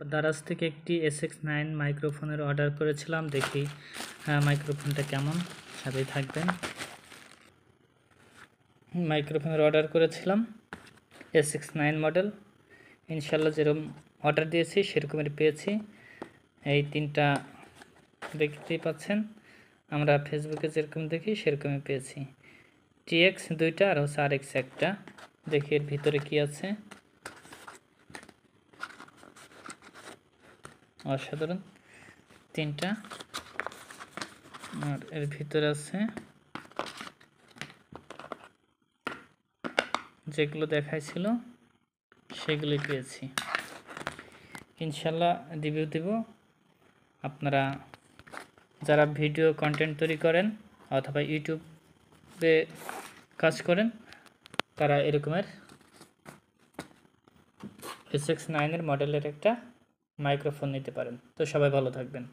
দারাজ থেকে একটি SX9 মাইক্রোফোনের অর্ডার করেছিলাম। দেখি মাইক্রোফোনটা কেমন, সাথেই থাকবেন। মাইক্রোফোনের অর্ডার করেছিলাম SX9 মডেল। ইনশাল্লাহ যেরকম অর্ডার দিয়েছি সেরকমই পেয়েছি। এই তিনটা দেখতেই পাচ্ছেন, আমরা ফেসবুকে যেরকম দেখি সেরকমই পেয়েছি। TX দুইটা আর হচ্ছে RX একটা। দেখি এর ভিতরে কি আছে। অসাধারণ তিনটা। আর এর ভিতরে আছে যেগুলো দেখাইছিল সেগুলোই পেয়েছি। ইনশাল্লাহ রিভিউ দেব। আপনারা যারা ভিডিও কন্টেন্ট তৈরি করেন অথবা ইউটিউবে কাজ করেন তারা এরকমের SX9 এর মডেলের একটা মাইক্রোফোন নিতে পারেন। তো সবাই ভালো থাকবেন।